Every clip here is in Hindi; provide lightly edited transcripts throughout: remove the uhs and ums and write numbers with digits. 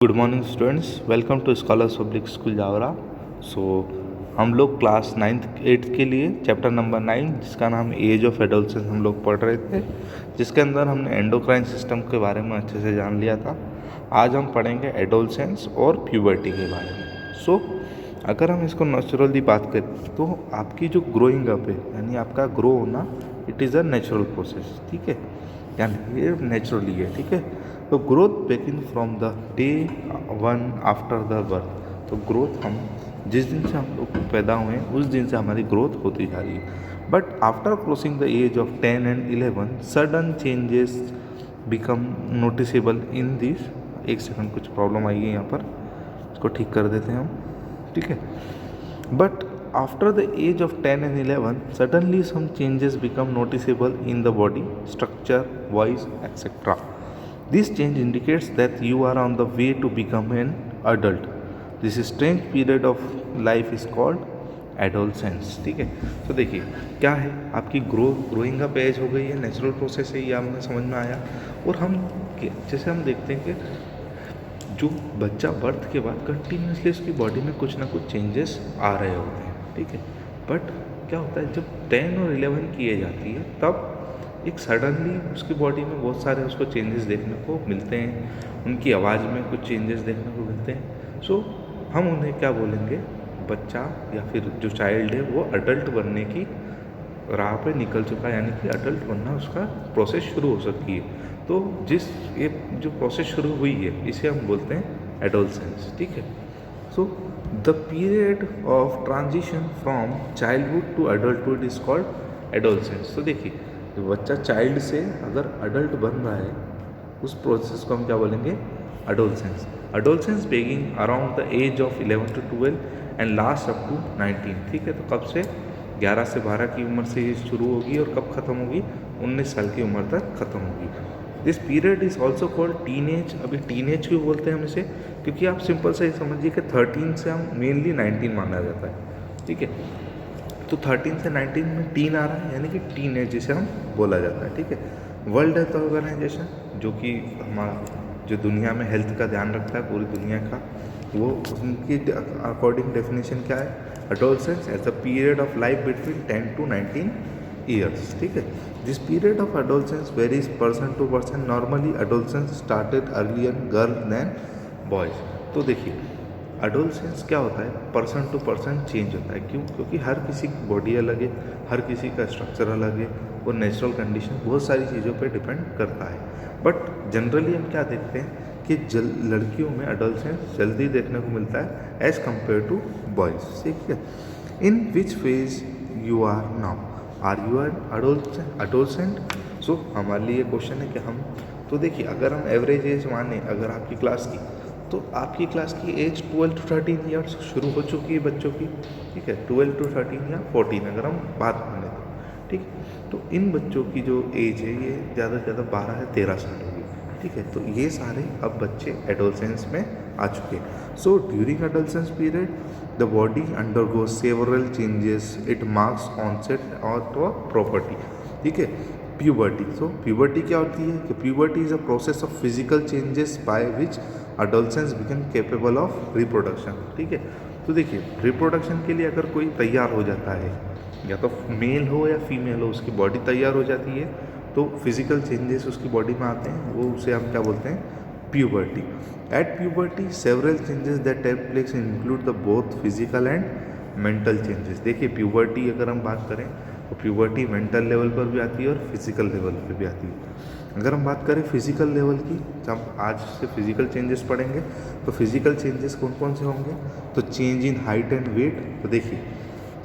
Good morning students, welcome to scholars public school Jaora. So हम लोग क्लास 9th 8th के लिए चैप्टर नंबर 9 जिसका नाम एज ऑफ एडोलसेंस हम लोग पढ़ रहे थे, जिसके अंदर हमने एंडोक्राइन सिस्टम के बारे में अच्छे से जान लिया था। आज हम पढ़ेंगे एडोलसेंस और प्यूबर्टी के बारे में। सो अगर हम इसको नेचुरली बात करें तो आपकी जो ग्रोइंग अप है यानी आपका ग्रो होना, it is a natural process. ठीक है, यानी ये नेचुरली है। ठीक है, तो growth begin from the day 1 after the birth. तो ग्रोथ हम जिस दिन से हम लोग पैदा हुए हैं उस दिन से हमारी ग्रोथ होती जा रही है। But after crossing the age of 10 and 11 sudden changes become noticeable in this. एक सेकंड, कुछ प्रॉब्लम आई है यहाँ पर, इसको ठीक कर देते हैं हम। ठीक है, but after the age of 10 and 11 suddenly some changes become noticeable in the body structure, voice, etc. This change indicates that you are on the way to become an adult. This strange period of life is called adolescence. ठीक है, तो देखिए क्या है, आपकी ग्रोइंग अप एज हो गई है, नेचुरल प्रोसेस है, ये हमें समझ में आया। और हम जैसे हम देखते हैं कि जो बच्चा बर्थ के बाद कंटिन्यूसली उसकी बॉडी में कुछ ना कुछ चेंजेस आ रहे होते हैं। ठीक है, बट क्या होता है जब 10 और 11 की एज आती है तब एक सडनली उसकी बॉडी में बहुत सारे उसको चेंजेस देखने को मिलते हैं, उनकी आवाज़ में कुछ चेंजेस देखने को मिलते हैं। सो हम उन्हें क्या बोलेंगे, बच्चा या फिर जो चाइल्ड है वो अडल्ट बनने की राह पे निकल चुका है, यानी कि अडल्ट बनना उसका प्रोसेस शुरू हो सकती है। तो ये जो प्रोसेस शुरू हुई है इसे हम बोलते हैं एडोलसेंस। ठीक है, so the period of transition from childhood to adulthood is called adolescence. तो देखिए जो बच्चा चाइल्ड से अगर अडल्ट बन रहा है उस प्रोसेस को हम क्या बोलेंगे, adolescence. Adolescence begin around the age of 11 to 12 and last up to 19। ठीक है, तो कब से 11 से 12 की उम्र से ये शुरू होगी और कब ख़त्म होगी, 19 साल की उम्र तक ख़त्म होगी। This period is also called teenage. अभी टीनेज क्यों बोलते हैं हम इसे, क्योंकि आप सिंपल से समझिए कि 13 से हम मेनली 19 माना जाता है। ठीक है, तो 13 से 19 में टीन आ रहा है, यानी कि टीन एज जिसे हम बोला जाता है। ठीक है, वर्ल्ड हेल्थ ऑर्गेनाइजेशन जो कि हमारा जो दुनिया में हेल्थ का ध्यान रखता है पूरी दुनिया का, वो उनकी अकॉर्डिंग डेफिनेशन क्या है, adolescence as a period of life between 10 to 19 years. ठीक है, this period of adolescence varies person to person. Normally adolescence started earlier girl than boys. तो देखिए एडोलसेंस क्या होता है, पर्सन टू पर्सन चेंज होता है। क्यों? क्योंकि हर किसी की बॉडी अलग है, हर किसी का स्ट्रक्चर अलग है और नेचुरल कंडीशन बहुत सारी चीज़ों पे डिपेंड करता है। बट जनरली हम क्या देखते हैं कि लड़कियों में एडोलसेंस जल्दी देखने को मिलता है एज कम्पेयर टू बॉयज़। ठीक है, in which phase you are now, are you an adolescent? So हमारे लिए क्वेश्चन है कि हम, तो देखिए अगर हम एवरेज एज माने अगर आपकी क्लास की, तो आपकी क्लास की एज 12 to 13 ईयर्स शुरू हो चुकी है बच्चों की। ठीक है, 12 to 13 या 14 अगर हम बात माने तो। ठीक, तो इन बच्चों की जो एज है ये ज़्यादा से ज़्यादा 12 या 13 साल होगी। ठीक है, तो ये सारे अब बच्चे एडोलसेंस में आ चुके हैं। So during adolescence period the body undergoes several changes, it marks onset और प्रॉपर्टी। ठीक है, प्यूबर्टी। सो प्यूबर्टी क्या होती है कि puberty is a process of physical changes by which adolescence become capable of reproduction. ठीक है, तो देखिए रिप्रोडक्शन के लिए अगर कोई तैयार हो जाता है, या तो मेल हो या फीमेल हो, उसकी बॉडी तैयार हो जाती है तो फिजिकल चेंजेस उसकी बॉडी में आते हैं, वो उसे हम क्या बोलते हैं, puberty. At puberty several changes that take place include the both physical and mental changes. देखिए प्यूबर्टी अगर हम बात करें तो प्यूबर्टी मेंटल लेवल पर भी आती है और फिजिकल लेवल पर भी आती है। अगर हम बात करें फिजिकल लेवल की, जब आज से फिजिकल चेंजेस पढ़ेंगे तो फिजिकल चेंजेस कौन कौन से होंगे, तो change in height and weight. तो देखिए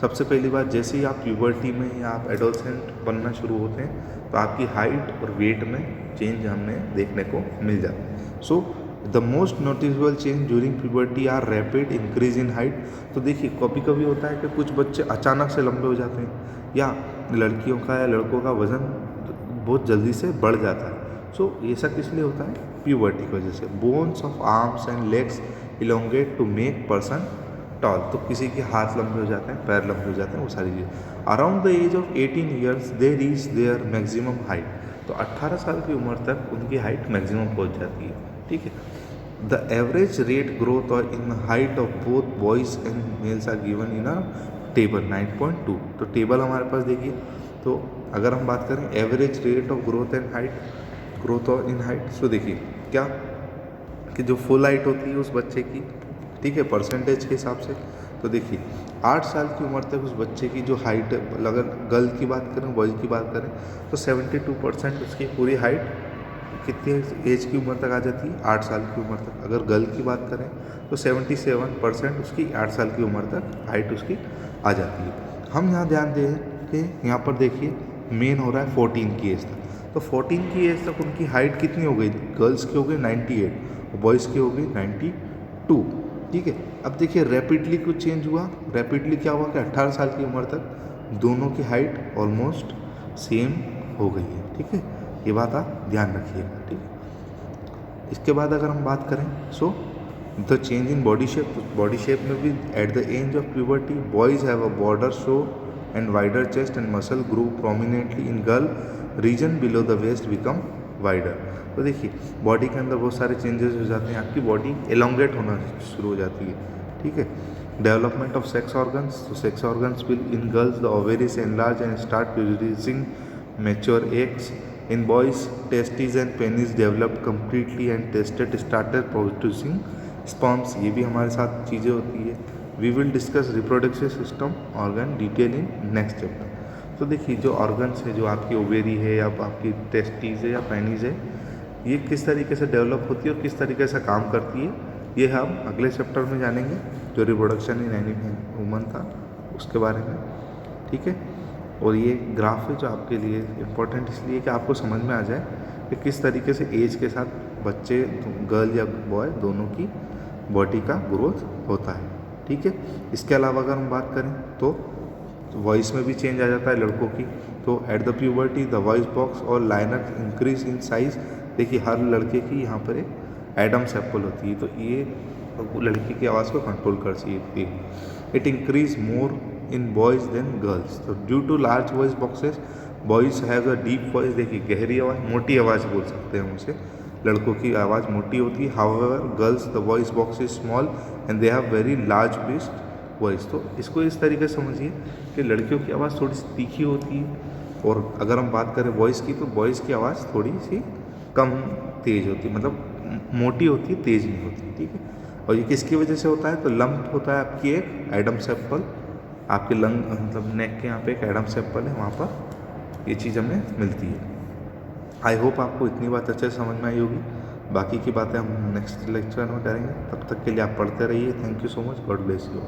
सबसे पहली बात, जैसे ही आप प्यूबर्टी में या आप एडोलसेंट बनना शुरू होते हैं तो आपकी हाइट और वेट में चेंज हमें देखने को मिल जाता है। So the most noticeable change during puberty are rapid increase in height. तो देखिए कभी कभी होता है कि कुछ बच्चे अचानक से लंबे हो जाते हैं, या लड़कियों का या लड़कों का वज़न बहुत जल्दी से बढ़ जाता है। सो ऐसा किस लिए होता है, प्यूबर्टी की वजह से। Bones of arms and legs elongate to make person tall. तो किसी के हाथ लंबे हो जाते हैं, पैर लंबे हो जाते हैं, वो सारी चीज़ें। Around the age of 18 years they reach their maximum height. तो 18 साल की उम्र तक उनकी हाइट मैक्सिमम पहुंच जाती है। ठीक है, द एवरेज रेट ग्रोथ और in height of both boys and males are given in a table 9.2। तो टेबल हमारे पास देखिए, तो अगर हम बात करें average rate of growth and height, growth और इन हाइट, तो देखिए क्या कि जो फुल हाइट होती है उस बच्चे की, ठीक है, परसेंटेज के हिसाब से, तो देखिए 8 साल की उम्र तक उस बच्चे की जो हाइट, अगर गर्ल की बात करें, बॉयज़ की बात करें, तो 72% उसकी पूरी हाइट कितनी एज की उम्र तक आ जाती है, 8 साल की उम्र तक। अगर गर्ल की बात करें तो 77% उसकी 8 साल की उम्र तक हाइट उसकी आ जाती है। हम यहाँ ध्यान दें कि यहाँ पर देखिए मेन हो रहा है 14 की एज तक, तो 14 की एज तक उनकी हाइट कितनी हो गई, गर्ल्स की हो गई 98 और बॉयज़ की हो गई 92, ठीक है। अब देखिए रैपिडली कुछ चेंज हुआ, रैपिडली क्या हुआ कि 18 साल की उम्र तक दोनों की हाइट ऑलमोस्ट सेम हो गई है, ठीक है। ये बात आप ध्यान रखिएगा, ठीक है। इसके बाद अगर हम बात करें, so the change in body shape में भी at the age of puberty boys have a border show and wider chest and muscle grow prominently, in girl region below the waist become wider. तो देखिए बॉडी के अंदर बहुत सारे चेंजेस हो जाते हैं, आपकी बॉडी एलोंगेट होना शुरू हो जाती है, ठीक है। डेवलपमेंट ऑफ सेक्स ऑर्गन्स, तो sex organs will in girls the ovaries enlarge and start producing mature eggs, in boys testis and penis develop completely and tested started producing sperms. ये भी हमारे साथ चीज़ें होती है। We will discuss reproductive system organ detail in next chapter. तो देखिए जो ऑर्गन्स है, जो आपकी ओवेरी है या आपकी टेस्टिस है या पेनिस है, ये किस तरीके से डेवलप होती है और किस तरीके से काम करती है, ये हम अगले चैप्टर में जानेंगे, जो रिप्रोडक्शन इन एनी वुमन था उसके बारे में, ठीक है। और ये ग्राफ है जो आपके लिए इम्पोर्टेंट इसलिए कि आपको समझ में आ जाए कि किस तरीके से एज के साथ बच्चे, गर्ल या बॉय, दोनों की बॉडी का ग्रोथ होता है, ठीक है। इसके अलावा अगर हम बात करें तो वॉइस में भी चेंज आ जाता है लड़कों की। तो at the puberty the voice box और लाइनर इंक्रीज इन साइज। देखिए हर लड़के की यहाँ पर एक एडम्स एप्पल होती है, तो ये लड़की की आवाज़ को कंट्रोल कर सकती है। It increase more in boys than girls. तो due to large voice boxes boys have a deep voice. देखिए गहरी आवाज़, मोटी आवाज़ बोल सकते हैं हम उसे, लड़कों की आवाज़ मोटी होती है। However girls the voice box is small and they have very large based voice. तो इसको इस तरीके से समझिए कि लड़कियों की आवाज़ थोड़ी सी तीखी होती है, और अगर हम बात करें वॉइस की, तो वॉइस की आवाज़ थोड़ी सी कम तेज़ होती है, मतलब मोटी होती है, तेज़ नहीं होती, ठीक है। और ये किसकी वजह से होता है, तो लंप होता है आपकी एक एडम्स एप्पल, आपके लंग मतलब नेक के यहाँ पे एक एडम्स एप्पल है, वहाँ पर ये चीज़ हमें मिलती है। आई होप आपको इतनी बात अच्छे से समझ में आई होगी। बाकी की बातें हम नेक्स्ट लेक्चर में करेंगे, तब तक के लिए आप पढ़ते रहिए। Thank you so much, God bless you.